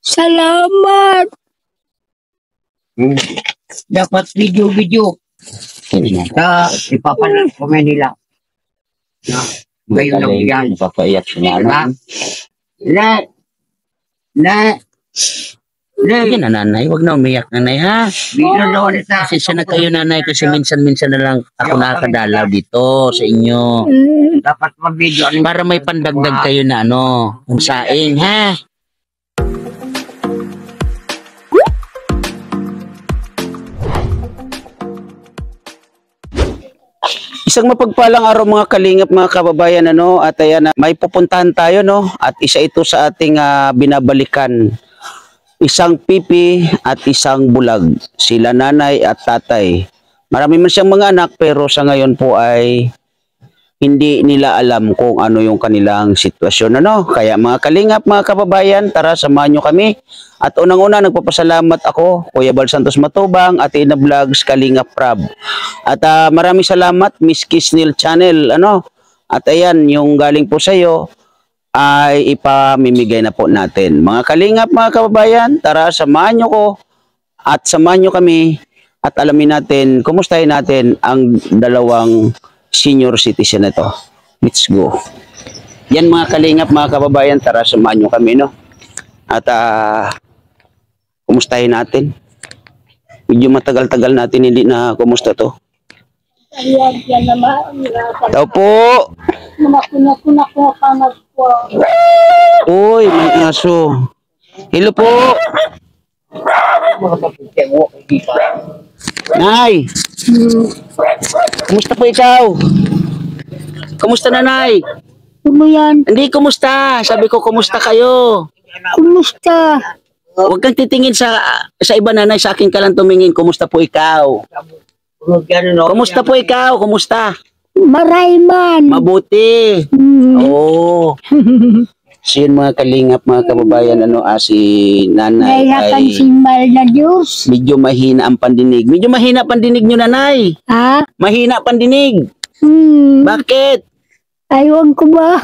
Salamat. Dapat video-video. Ipapanood ko nila. Ngayon lang yan. Papaiyak siya na. Sige na nanay, huwag na umiyak nanay ha. Kasi siya na kayo nanay kasi minsan-minsan na lang ako nakakadalaw dito sa inyo. Dapat mag-video. Para may pandagdag kayo na kung saing ha. Isang mapagpalang araw mga kalingap mga kababayan at ayan may pupuntahan tayo at isa ito sa ating binabalikan. Isang pipi at isang bulag. Sila nanay at tatay. Marami man siyang mga anak pero sa ngayon po ay hindi nila alam kung ano yung kanilang sitwasyon. Kaya mga kalingap, mga kababayan, tara samahan nyo kami. At unang-una nagpapasalamat ako, Kuya Bal Santos Matubang, at Ina Vlogs, Kalingap Prab. At maraming salamat, Miss Kisnil Channel. At ayan, yung galing po sa iyo ay ipamimigay na po natin. Mga kalingap, mga kababayan, tara samahan nyo ko at samahan nyo kami at alamin natin, kumustahin natin ang dalawang senior citizen na to. Let's go. Yan mga kalingap, mga kababayan, tara samahan nyo kami at kumustahin natin. Medyo matagal-tagal natin hindi na kumusta to. Ayan naman. Tao po. Kunak ko panag po. Uy, may aso. Hello po. Nay. Kumusta po ikaw? Kumusta nanay? Ano yan? Hindi, kumusta? Sabi ko, kumusta kayo? Kumusta? Huwag kang titingin sa iba nanay, sa akin ka lang tumingin. Kumusta po ikaw? Kumusta po ikaw? Kumusta? Marayman. Mabuti. Oo. So yun mga kalingap, mga kababayan, si nanay Nayakan ay simbal na Diyos. medyo mahina ang pandinig. Medyo mahina pandinig nyo nanay. Ha? Mahina pandinig. Bakit? Aywan ko ba?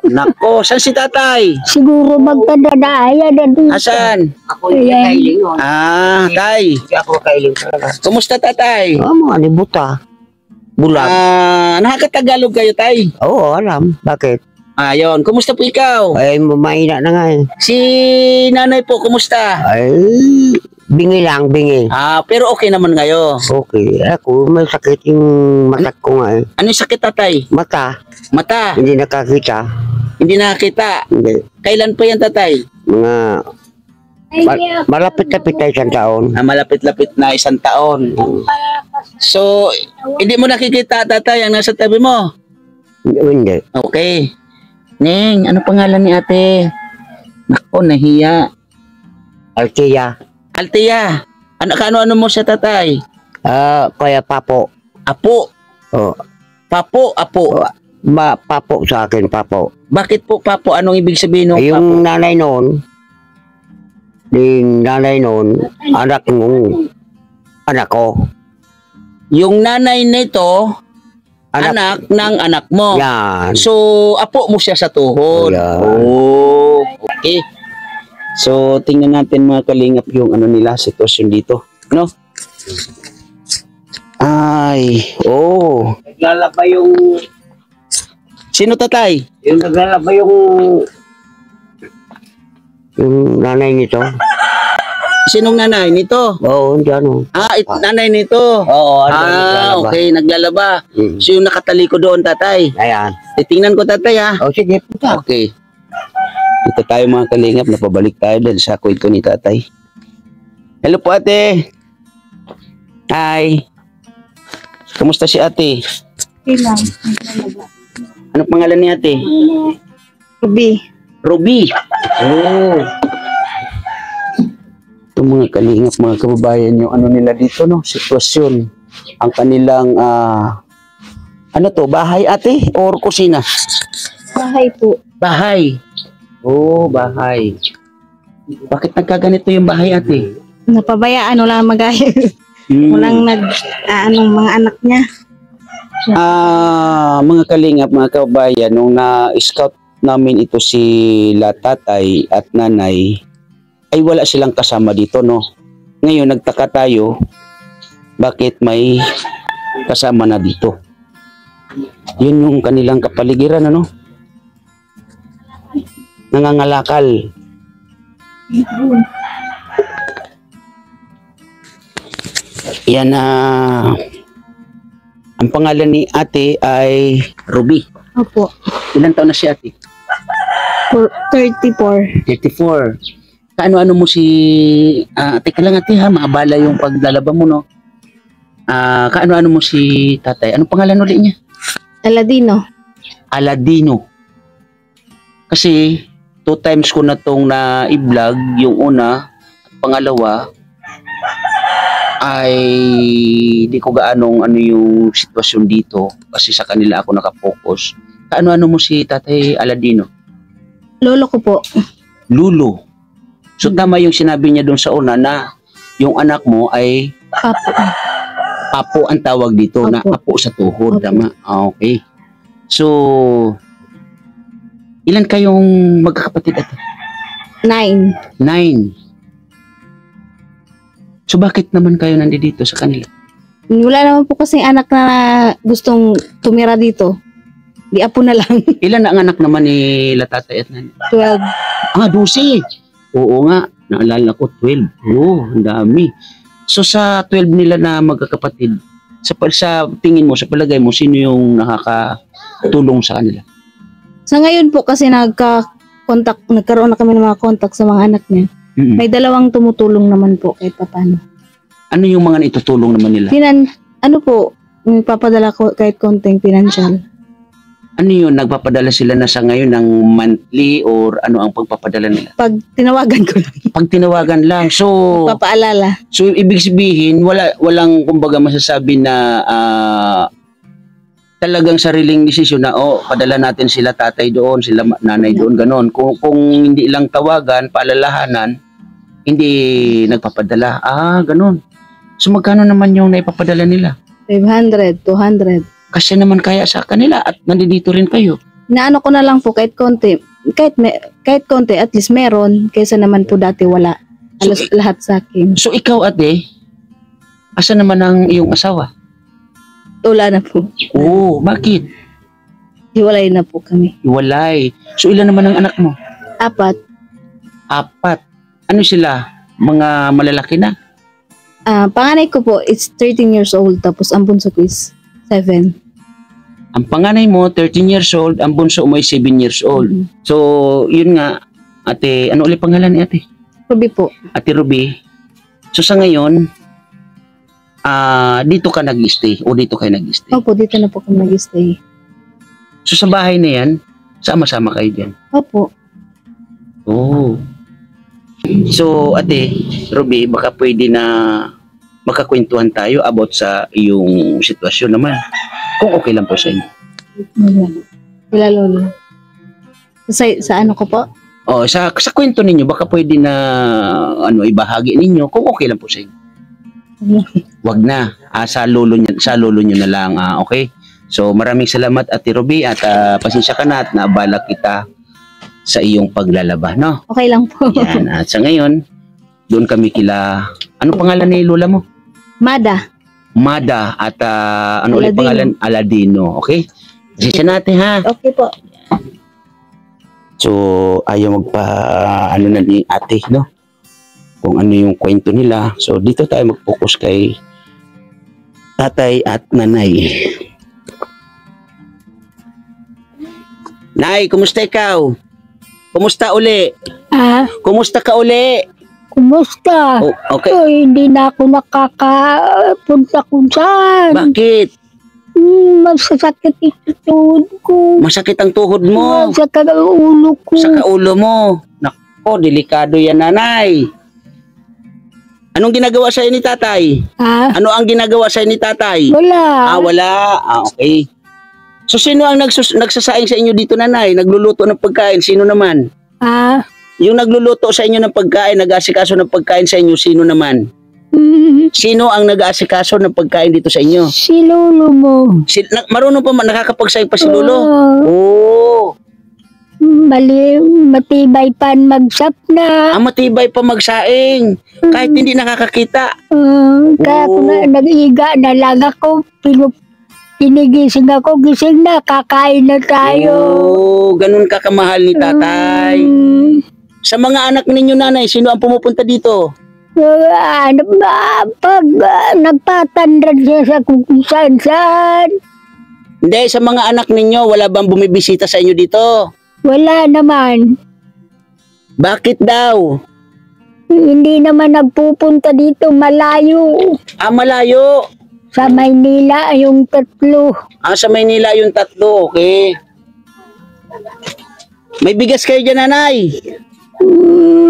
Nako, saan si tatay? Siguro magkadadaya na doon. Asan? Ako yung kailing. Tay. Ako kailing talaga. Kumusta tatay? Mga libuta. Bulag. Nakakatagalog kayo tay? Oo, alam. Bakit? Ayun, kumusta po ikaw? Ay, mahina na nga eh. Si nanay po, kumusta? Ay, bingi lang, bingi. Pero okay naman kayo. Okay. Ako, may sakit yung mata ko nga eh. Ano yung sakit tatay? Mata. Mata. Hindi nakakita. Hindi nakakita. Hindi. Kailan po yan tatay? Mga malapit-lapit na isang taon. Malapit-lapit na isang taon. So, hindi mo nakikita tatay ang nasa tabi mo? Hindi. Okay. Ning, ano pangalan ni ate? Nako, nahiya. Altia. Altia. Ano mo siya tatay? Kaya papo. Apo. Oh. Papo, apo. Papo sa akin, papo. Bakit po papo? Anong ibig sabihin ng Yung papo? nanay noon, anak ko. Yung nanay nito, anak ng anak mo. Yan. So, apo mo siya sa tuhod. Yan. Oh, okay. So, tingnan natin mga kalingap yung nila, sitwasyon dito. Ay, Naglalaba yung... Sino tatay? Yung naglalaba yung nanay nito. Sinong nanay nito? Oo, dyan o. Nanay nito. Oo, okay, naglalaba. So, yung nakataliko doon tatay. Ayan. Titingnan ko tatay ha. Sige, punta. Okay. Dito tayo mga kalingap, napabalik tayo dahil sa kwento ni tatay. Hello po ate. Hi. Kamusta si ate? Ilang. Ano pangalan ni ate? Ruby. Ruby. Oh. Ito mga kalingap, mga kababayan, yung nila dito, sitwasyon. Ang kanilang, bahay ate? Or kusina? Bahay po. Bahay. Oh, bahay. Bakit nagkaganito yung bahay ate? Napabayaan, wala magaya. Walang mga anak niya. Mga kalingap, mga kababayan, nung na-scout namin ito si tatay at nanay, ay wala silang kasama dito, no? Ngayon, nagtaka tayo, bakit may kasama na dito? Yun yung kanilang kapaligiran, ano? Nangangalakal. Yan na. Ang pangalan ni ate ay Ruby. Opo. Ilan taon na si ate? 34. 34. Kaano-ano mo si... teka lang ate ha, maabala yung paglalaba mo, no? Kaano-ano mo si tatay? Anong pangalan ulit niya? Aladino. Aladino. Kasi 2 times ko na tong na-i-vlog. Yung una at pangalawa ay di ko gaanong ano yung sitwasyon dito kasi sa kanila ako nakapokus. Kaano-ano mo si tatay Aladino? Lolo ko po. Lulo. So tama yung sinabi niya doon sa una na yung anak mo ay Papo. Papo ang tawag dito, na Apo. apo sa tuhod. Opo. Tama? Okay. So, ilan kayong magkakapatid ate? 9. 9. So bakit naman kayo nandito sa kanila? Wala naman po kasing anak na gustong tumira dito. Di apo na lang. Ilan na ang anak naman ni tatay at nanay? 12. 12. Oo nga, naalala ko 12. Oo, ang dami. So sa 12 nila na magkakapatid, sa tingin mo, sa palagay mo, sino yung nakakatulong sa kanila? Sa ngayon po kasi nagkaroon na kami ng mga contact sa mga anak niya. Mm-mm. May 2 tumutulong naman po kahit papano. Ano yung mga itutulong naman nila? Ano po, may papadala ko kahit konting financial. Ano yun, nagpapadala sila na sa ngayon ng monthly or ano ang pagpapadala nila? Pag tinawagan ko lang, Pag tinawagan lang. So papaalala. ibig sabihin, walang kumbaga masasabi na talagang sariling desisyon na padala natin sila tatay doon, sila nanay doon, ganon. Kung hindi lang tawagan, paalalahanan, hindi nagpapadala. Ganon. So magkano naman yung naipapadala nila? 500, 200. Kasi naman kaya sa kanila at nandito rin kayo. Naano ko na lang po kahit konti. Kahit konti, at least meron. Kaysa naman po dati wala. Halos lahat sa akin. So ikaw ate, asa naman ang iyong asawa? Wala na po. Oo, bakit? Hiwalay na po kami. Iwalay. So ilan naman ang anak mo? 4. 4. Ano sila? Mga malalaki na? Panganay ko po, it's 13 years old. Tapos ang bunso ko is 7. Ang panganay mo, 13 years old. Ang bunso mo ay 7 years old. So, yun nga, ate, ano ulit pangalan ni ate? Ruby po. Ate Ruby. So, sa ngayon, dito ka nag-stay o dito kayo nag-stay? Opo, dito na po kami nag-stay. So, sa bahay na yan, sama-sama kayo dyan? Opo. Oh. So, ate, Ruby, baka pwede na magkakwentuhan tayo about sa iyong sitwasyon naman. Kung okay lang po sa inyo. Sila lolo. Sa ano ko po? Sa kwento ninyo, baka pwede na ibahagi ninyo kung okay lang po sa inyo. Wag na. Sa lolo nyo na lang. Okay? So, maraming salamat Ate Ruby at pasensya ka na at naabala kita sa iyong paglalaba, no? Okay lang po. Yan. At sa ngayon, doon kami kila... Ano pangalan ni lola mo? Mada. Mada at ano ulit Aladino. pangalan? Aladino. Okay? Pasensya natin ha. Okay po. So, ayaw ano na ni ate, no? Kung ano yung kwento nila. So, dito tayo mag-focus kay tatay at nanay. Nay, kumusta ikaw? Kumusta uli? Kumusta ka uli? Kumusta? Okay. Hindi na ako nakakapunta kung saan. Bakit? Masasakit ito tuhod ko. Masakit ang tuhod mo. Masakit ang ulo ko. Sa kaulo mo. Nako, delikado yan, nanay. Anong ginagawa sa'yo ni tatay? Ano ang ginagawa sa'yo ni tatay? Wala. Wala. Okay. So, sino ang nagsasaing sa inyo dito, nanay? Nagluluto ng pagkain? Sino naman? Yung nagluluto sa inyo ng pagkain, nag-aasikaso ng pagkain sa inyo, sino naman? Sino ang nag-aasikaso ng pagkain dito sa inyo? Si lolo mo. Marunong pa, nakakapagsaing pa si lolo? Oo. Oh. matibay pa magsap na. Matibay pa magsaing. Kahit hindi nakakakita. Kaya ako Oo. nag-iga na lang ako. Pinigising ako, gising na, kakain na tayo. Ganun ka kamahal ni tatay. Sa mga anak ninyo, nanay, sino ang pumupunta dito? Pag nagpatandran siya sa kung saan-saan, Hindi, sa mga anak ninyo, wala bang bumibisita sa inyo dito? wala naman. Bakit daw? Hindi naman nagpupunta dito, malayo. Malayo. Sa Maynila, yung 3. Sa Maynila yung 3, okay. May bigas kayo dyan, nanay?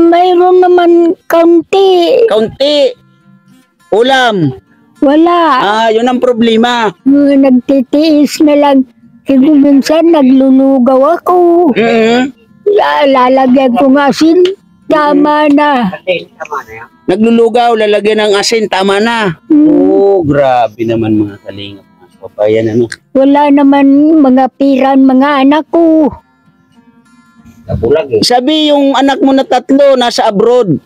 Mayroon naman kaunti. Kaunti. Ulam. Wala. Yun ang problema. Nagtitiis na lang. Siguro minsan naglulugaw ako. Lalagyan ko ng asin. Tama na. Naglulugaw, lalagyan ng asin, tama na. Grabe naman mga kalingap, mga kababayan, ano. Wala naman mga piran mga anak ko. Sabi yung anak mo na 3, nasa abroad.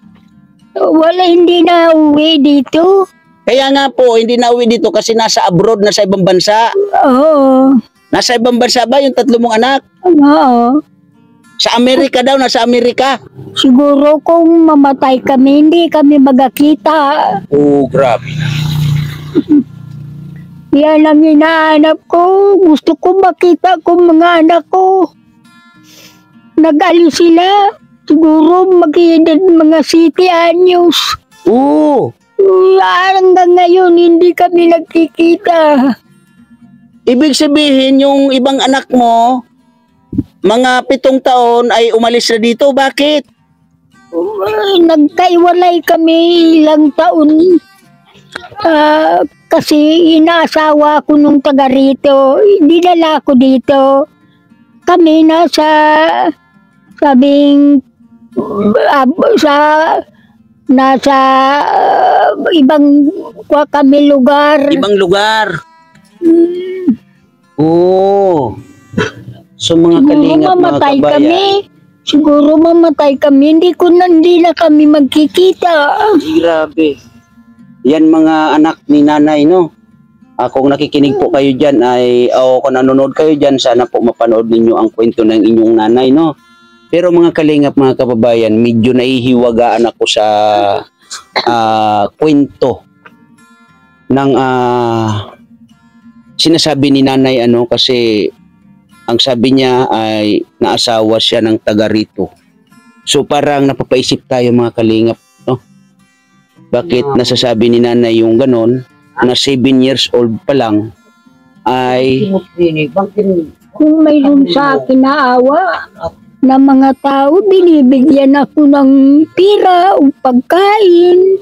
Wala, hindi na uwi dito. Kaya nga po, hindi na uwi dito kasi nasa abroad, nasa ibang bansa. Oo. Nasa ibang bansa ba yung 3 mong anak? Oo. Sa Amerika daw, nasa Amerika. Siguro kung mamatay kami, hindi kami magkakita. Grabe. Yan ang hinahanap ko. Gusto ko makita ko mga anak ko. Nag-alis sila. Siguro mag-edad mga city anyos. Hanggang ngayon, hindi kami nagkikita. Ibig sabihin, yung ibang anak mo, mga 7 taon ay umalis na dito. Bakit? Nagkaiwalay kami ilang taon. Kasi inaasawa ko nung taga rito. Dinala ko dito. Kami nasa nasa ibang kami lugar. Ibang lugar. So mga kalingap, mga kabayan. Siguro mamatay kami. Hindi na kami magkikita. Grabe. Yan mga anak ni nanay, no? Kung nakikinig po kayo dyan kung nanonood kayo dyan, sana po mapanood ninyo ang kwento ng inyong nanay, no? Pero mga kalingap, mga kababayan, medyo nahihiwagaan ako sa kwento ng sinasabi ni nanay, kasi ang sabi niya ay naasawa siya ng taga rito. So parang napapaisip tayo mga kalingap, no? Bakit nasasabi ni nanay yung ganon, na 7 years old pa lang ay Kung mayroon sa akin na awa na mga tao, binibigyan ako ng pira o pagkain.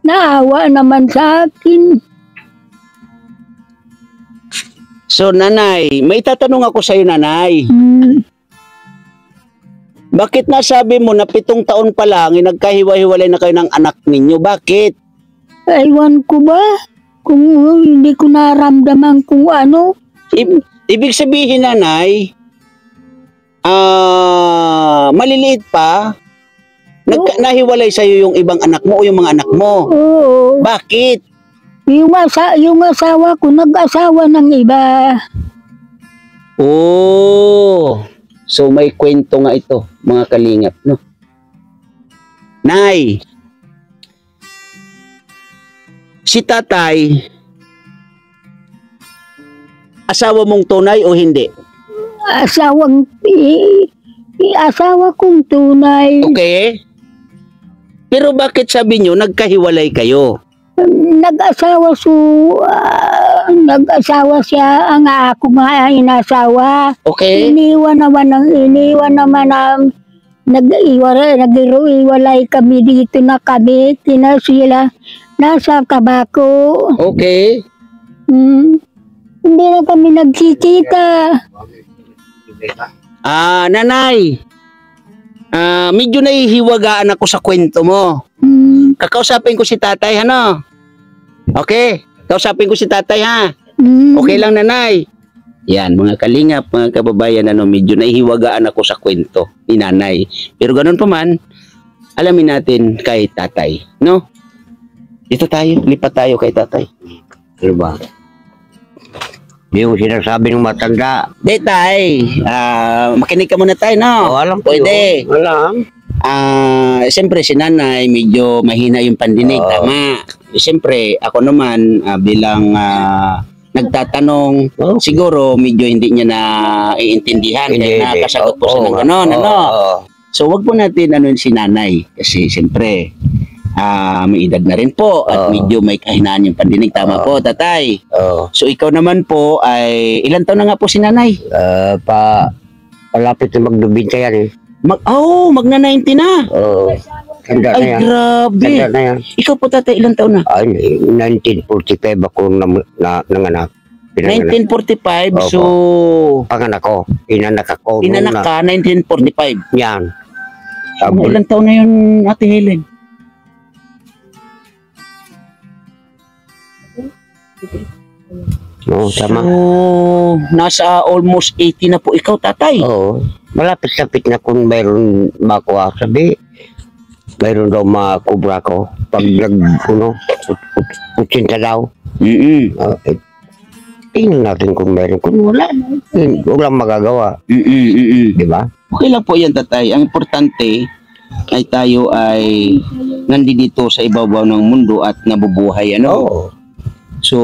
Naawa naman sa akin. So nanay, may tatanong ako sa iyo, nanay. Bakit nasabi mo na 7 taon pa lang nagkahiwa-hiwalay na kayo ng anak ninyo? Bakit? Ewan ko ba? Kung hindi ko naramdaman kung ano. Ibig sabihin, nanay, maliliit pa, nahiwalay sa'yo yung ibang anak mo o yung mga anak mo. Oo. Bakit? Yung asawa ko, nag-asawa ng iba. So may kwento nga ito, mga kalingap, no? Nay, si tatay, asawa mong tunay o hindi? Asawa kong tunay. Okay. Pero bakit sabi nyo, nagkahiwalay kayo? Nag-asawa siya, ang ako nga inasawa. Okay. Iniwan naman nag-iwalay kami dito na kami. Sila nasa Tabaco. Okay. Hindi na kami nagkikita. Nanay, medyo nahihiwagaan ako sa kwento mo. Kakausapin ko si tatay, ano? Okay, kausapin ko si tatay, ha? Okay lang, nanay. Yan, mga kalingap, mga kababayan, medyo nahihiwagaan ako sa kwento ni nanay. Pero ganun pa man, alamin natin kay tatay, no? Dito tayo, lipat tayo kay tatay. Ano ba? Yung sinasabi ng matanda. Di tay, makinig ka muna tayo, no? Alam ko Pwede. yun. Alam. Siyempre si nanay, medyo mahina yung pandinig, tama. Siyempre, ako naman, bilang nagtatanong, siguro medyo hindi niya na iintindihan, kaya nakasagot po siya ng gano'n, ano? So, wag po natin si nanay, kasi siyempre, may edad na rin po, at medyo may kahinaan yung pandinig, tama po, tatay. So, ikaw naman po, ay, ilan taon na nga po si nanay? Palapit na magdubin ka yan eh. Magna 90 na. Tanda na Ay, yan. grabe. Tanda na yan. Ikaw po, tatay, ilang taon na? Ay, 1945 ako nanganak. 1945, Opo. so Panganak ko. Inanak ako. inanak ka 1945. Yan. Ilang taon na yun, Ate Helen? Tama. So, nasa almost 80 na po ikaw, tatay. Oo. Malapit-lapit na kung mayroon makuha. Sabi, mayroon daw makubra ko. Pag utsinta daw. Tingnan natin kung mayroon. Kung wala, walang magagawa. Di ba? Okay lang po yan, tatay. Ang importante ay tayo ay nandito sa ibabaw ng mundo at nabubuhay, ano? Oo. So,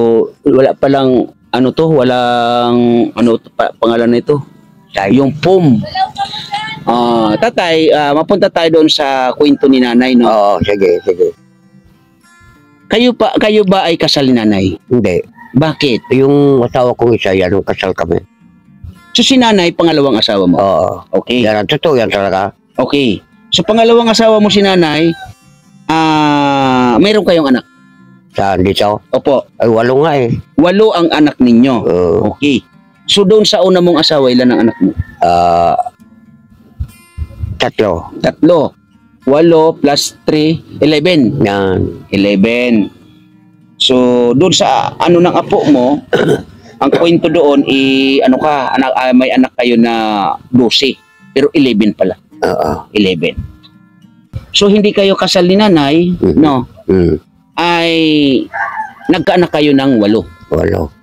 wala palang, walang, pangalan nito? Yung POM. Tatay, mapunta tayo doon sa kwento ni nanay, no? Oo, sige. Kayo ba ay kasal ni nanay? Hindi. Bakit? Yung asawa kong isa, yan, yung kasal kami. So, si nanay, pangalawang asawa mo? Oo. Okay. Yan, totoo yan talaga. Okay. So, pangalawang asawa mo si nanay, mayroon kayong anak? Saan dito? Opo. Ay, 8 nga eh. 8 ang anak ninyo. Oo. Okay. So, doon sa una mong asawa, ilan ang anak mo? 3. 3. 8 plus 3, 11. Yan. 11. So, doon sa ng apo mo, ang kwento doon, may anak kayo na 12. Pero 11 pala. Oo. 11. So, hindi kayo kasal ni nanay, no? Ay nagkaanak kayo ng 8. 8.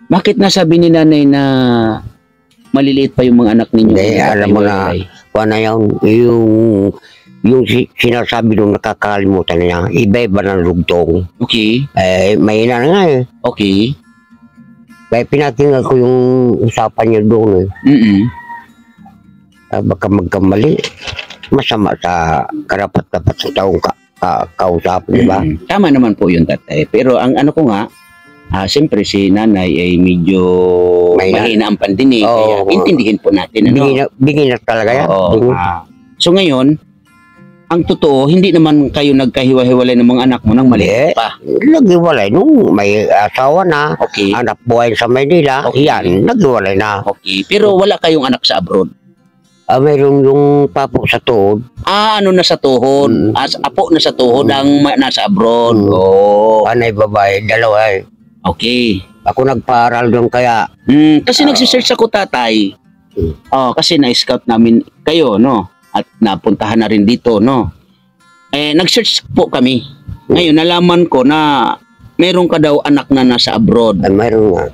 Bakit nasabi ni nanay na maliliit pa yung mga anak ninyo? Hindi, alam mo na, yung sinasabi nung nakakalimutan niya, iba-iba ng lugtong. Okay. Mahina na nga eh. Okay. Kaya pinatingnan ko yung usapan niya doon eh. Baka magkamali. Masama sa karapat-dapat sa taong kausap, di ba? Tama naman po yun, tatay. Pero ang ko nga, siyempre si nanay ay medyo mahina ang pandinig. Kaya intindihin po natin. Bingin na talaga yan. So ngayon, ang totoo, hindi naman kayo nagkahiwa-hiwalay ng mga anak mo nang maliit pa. Naghiwalay nung may asawa na. Okay. Anak buhay sa Maynila. Okay. Yan, naghiwalay na. Okay. Pero wala kayong anak sa abroad. Mayroon yung papo sa tuhod. Na sa tuhod. Apo na sa tuhod ang nasa abroad. Anay babae, 2 eh. Okay. Ako nagpaaral doon kaya. Kasi nagsisearch ako, tatay. Kasi na-scout namin kayo, no? At napuntahan na rin dito, no? Nag-search po kami. Ngayon, nalaman ko na meron ka daw anak na nasa abroad. Mayroon nga.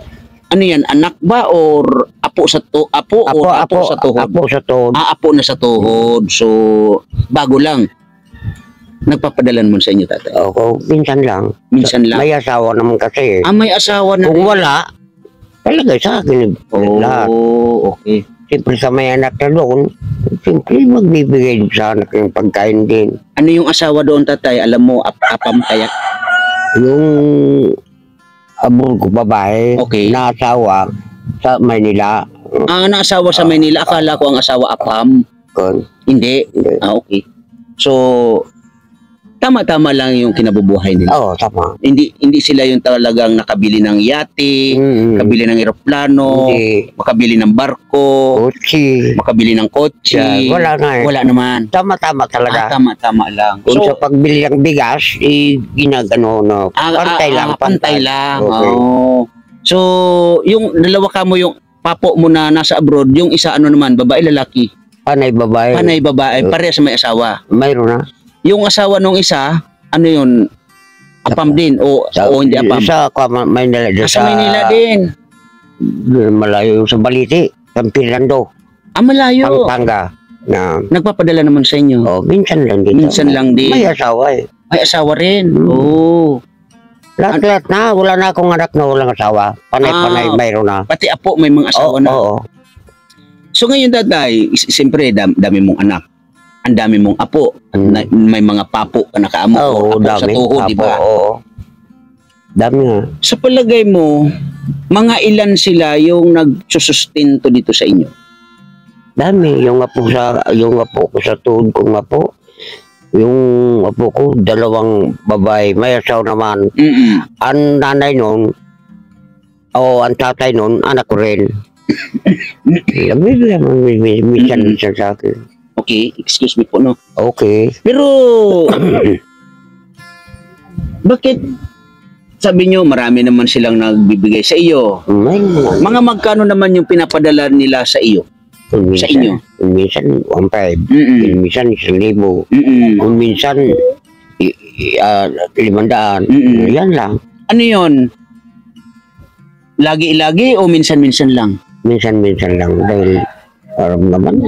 Ano yan? Anak ba or apo sa tuhod? Apo sa tuhod? Apo sa tuhod. Apo na sa tuhod. So, bago lang. Nagpapadalan mo sa inyo, tatay? Oo, minsan lang. Minsan lang? May asawa naman kasi. May asawa na. Kung wala, talaga sa akin lahat. Okay. Siyempre sa may anak na doon, siyempre magbibigay sa anak yung pagkain din. Ano yung asawa doon, tatay? Alam mo, apam kaya? Yung abol ko babae, Okay. na asawa sa Manila. Naasawa sa Manila. Akala ko ang asawa apam. Hindi. Hindi. Okay. So, tama-tama lang yung kinabubuhay nila. Oo, tama. Hindi sila yung talagang nakabili ng yate, makabili ng eroplano, Hindi. makabili ng barko, Kutsi. makabili ng kotse. Wala nga eh. Wala naman. Tama-tama talaga. Tama-tama lang. Kung sa pagbili ng bigas, ginagano na pantay lang. Pantay lang. Okay. So, yung dalawa ka mo yung papo mo na nasa abroad, yung isa ano naman, babae, lalaki. Panay babae. Panay babae, parehas may asawa. Mayroon na. Yung asawa nung isa, ano yun? Apam din o hindi apam? Sa Maynila. Sa Maynila din. Malayo yung sa Baliti. Pampirando. Malayo. Pampanga. Na, Nagpapadala naman sa inyo. minsan lang din. Minsan lang din. May asawa eh. May asawa rin. Lahat na. Wala na akong anak na walang asawa. Panay-panay, mayroon na. Pati apo may mga asawa na. Oo. So ngayon tatay, siyempre dami mong anak. Ang dami mong apo. May mga papo ka nakaamo. Oo, apo dami. sa tuhod, di ba? Oo. Dami nga. Sa palagay mo, mga ilan sila yung nagsusustento dito sa inyo? Dami. Yung apo ko sa tuhod kong apo. Yung apo ko, 2 babae. May asawa naman. Ang nanay nun, ang tatay nun, anak ko rin. Minsan sa akin. Okay, excuse me po, no? Okay. Pero, bakit sabi nyo, marami naman silang nagbibigay sa iyo? Mga magkano naman yung pinapadala nila sa iyo? Sa inyo? Minsan, 1,500. Minsan, 1,000. Kung minsan, 500. Yan lang. Ano yun? Lagi-lagi o minsan-minsan lang? Minsan-minsan lang. Dahil, aram naman,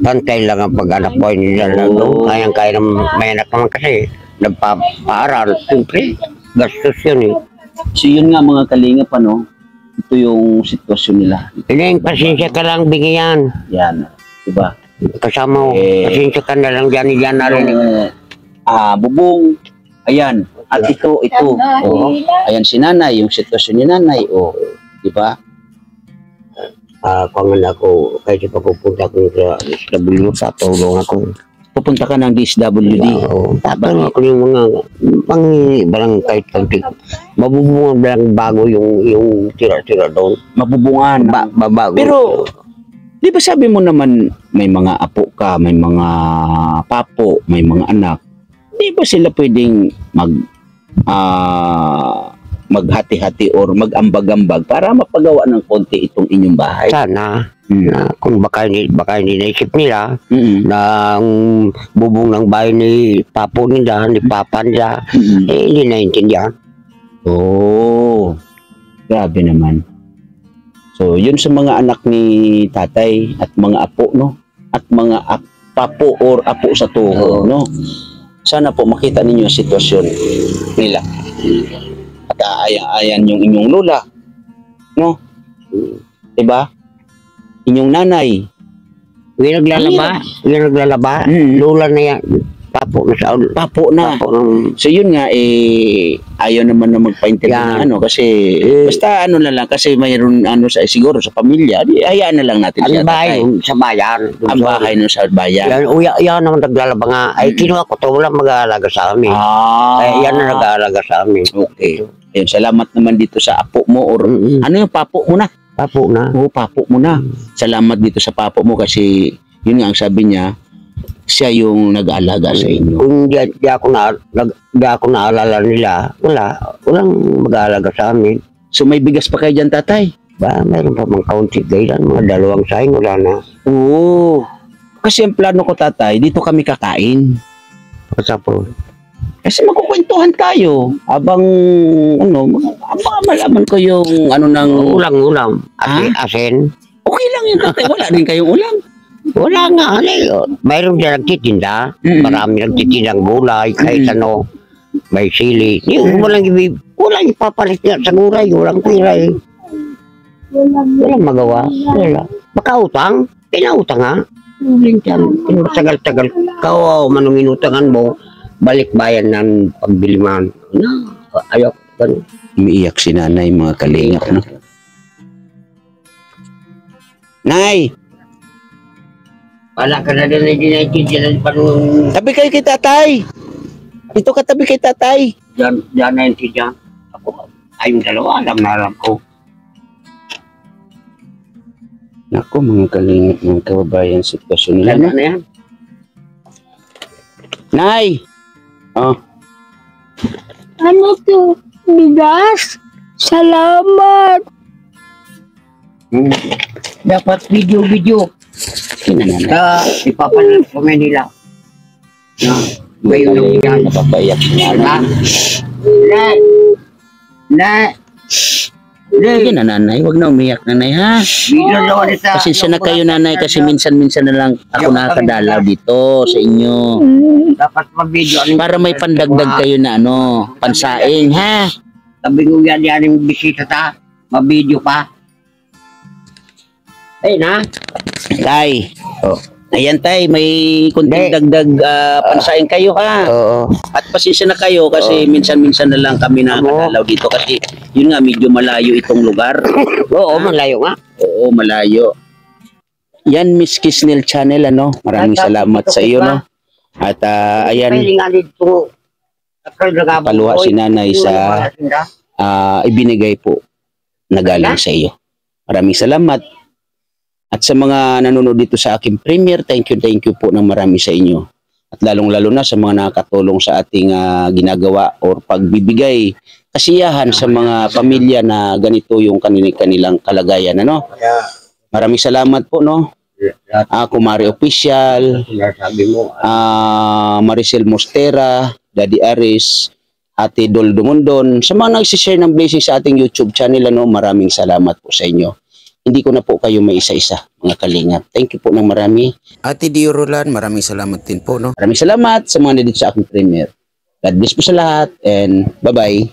pantay lang ang pag-anak ko. Nila lang doon. Kayang-kaya naman, may anak naman kasi. Nagpapaaral. Siyempre, gastos yun eh. So yun nga mga kalingap, ano? Ito yung sitwasyon nila. Ilang pasensya ka lang bigyan. Yan. Diba? Kasama mo, pasensya ka na lang dyan na rin. Bubong. Ayan. At ito. Oh. Ayan si nanay, yung sitwasyon ni nanay. Oh. Diba? Kung ako, kahit pupunta ko sa SW, patulong ako. Pupunta ka ng DSWD. Oo. Tapos ako yung mga barang kahit konti. Mabubungan lang bago yung tira-tira doon. Mabubungan. Bago. Pero, di ba sabi mo naman, may mga apo ka, may mga papo, may mga anak. Di ba sila pwedeng maghati-hati or mag-ambag-ambag para mapagawa ng konti itong inyong bahay? Sana. Kung baka hindi naisip nila na ang bubong ng bahay ni papo nila, ni papa nila, hindi naintindihan. Oh, grabe naman. So, yun sa mga anak ni tatay at mga apo, no? At mga papo or apo sa tuhod, no? Sana po makita ninyo ang sitwasyon nila. At ayan yung inyong lola, no? Diba? Inyong nanay. Yung naglalaba, lola na yan. Papo na sa Papo na. So yun nga, ayaw naman na magpa-interview na ano, kasi basta ano na lang, kasi mayroon ano siguro sa pamilya, hayaan na lang natin siya. Ang bahay sa bayan. Ang bahay nun sa bayan. Yan naman naglalaba nga. Ay, kinuha ko to, walang mag-aalaga sa amin. Yan na nag-aalaga sa amin. Okay. Ayun, salamat naman dito sa apo mo or ano yung papo mo na? Papo na. Oo, papo mo na. Salamat dito sa papo mo kasi yun nga ang sabi niya, siya yung nag-aalaga sa inyo. Kung di ako naalala nila, walang mag-aalaga sa amin. So may bigas pa kayo dyan, tatay? Mayroon pa mga kaunti gaylan, mga 2 sahing, wala na. Oo. Kasi ang plano ko, tatay, dito kami kakain. Kasapo. Kasi magkukwentuhan tayo habang malaman ko yung ano ng Ulam. Asin. Okay lang yun, tatay. Wala rin kayong ulam. Wala nga. Mayroon siya nagtitinda. Marami nagtitindang gulay, kahit ano. May sili. Walang ipapalit niya sa gulay. Walang piray. Walang magawa. Wala. Baka utang. Pinautang nga. Tagal-tagal. Kawaw manong inutangan mo. Balik bayan ng pagbiliman. Ayaw. Umiiyak si nanay, mga kalingap. No? Nay! Wala ka na din na dinaitindihan pa nung... Tabi kayo kay tatay! Dito ka tabi kay tatay! Diyan na intindihan. Ako, ayong dalawa, alam ko. Naku, mga kalingap, mga kababayan, sitwasyon nila. Ano na yan? Nay! Oh. Ano to? Bigas? Salamat. Dapat video-video. Kinananay. Ipapanood ko Manila. Na, ngayon lang yan. Napapayak si nanay. Sige na nanay, huwag na umiyak nanay ha. Video daw ulit sa... Pasensya na kayo nanay kasi minsan-minsan na lang ako nakakadalaw dito sa inyo. Dapat ma-video. Para may pandagdag kayo na ano, pansaing ha. Sabi ko yan yung bisita ta. Ma-video pa. Ay na. Tay, Oh. ayan tay, may kunting dagdag pansaing kayo ha. Oo. At pasensya na kayo kasi minsan-minsan na lang kami nakakadalaw dito kasi yun nga medyo malayo itong lugar. Oo, malayo nga. Oo, malayo. Yan Miss Kisnel Channel ano. Maraming salamat sa iyo no. At ayan, paluha si nanay sa ibinigay po na galing sa iyo. Maraming salamat. At sa mga nanonood dito sa aking premiere, thank you po ng marami sa inyo. At lalong-lalo na sa mga nakakatulong sa ating ginagawa or pagbibigay kasiyahan sa mga pamilya na ganito yung kanilang kalagayan. Ano? Maraming salamat po, no? Kumari Official, Maricel Mostera, Daddy Aris, Ate Dol Dumondon, sa mga nagsishare ng blessing sa ating YouTube channel, ano, maraming salamat po sa inyo. Hindi ko na po kayo may isa-isa, mga kalingap. Thank you po ng marami. Ate Dio Roland, maraming salamat din po, no? Maraming salamat sa mga nandito sa aking premiere. God bless po sa lahat and bye-bye.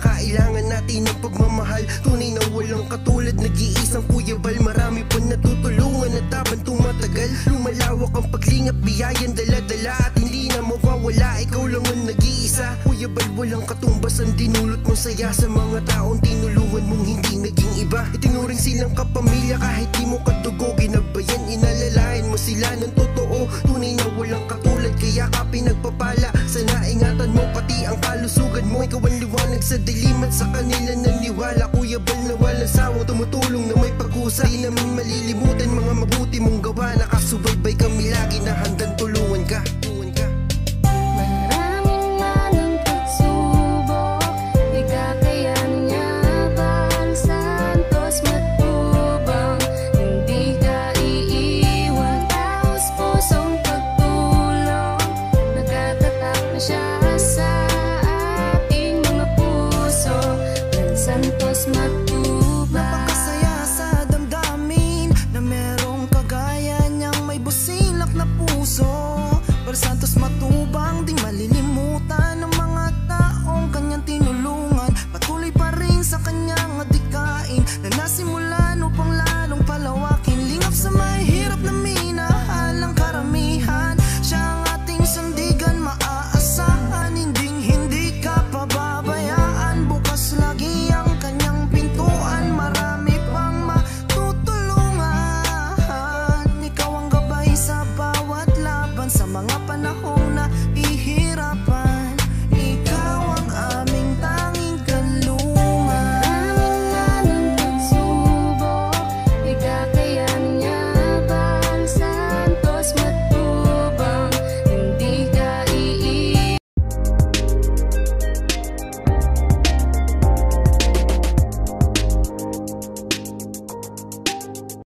Kailangan natin ng pagmamahal, tunay na walang katulad, nag-iisang Kuya Bal. Marami pa natutulungan at habang tumatagal, lumalawak ang paglingap, biyayan dala-dala at hindi na mawawala, ikaw lang ang nag-iisa. Kuya Bal, walang katumbas ang dinulot mong saya sa mga taong tinulungan mong hindi naging iba. Itinuring silang kapamilya kahit di mo kadugo, ginabayan, inalalayan mo sila ng totoo. Tunay na walang katulad, kaya ka pinagpapala. Sana ingatan mo pati ang kalusugan mo, ikaw ang liwanag sa dilim at sa kanila naniwala. Kuya Bal na walang sawang tumutulong na may pag-usa, di namin malilimutan mga mabuti mong gawa. Nakasubaybay kami lagi na handang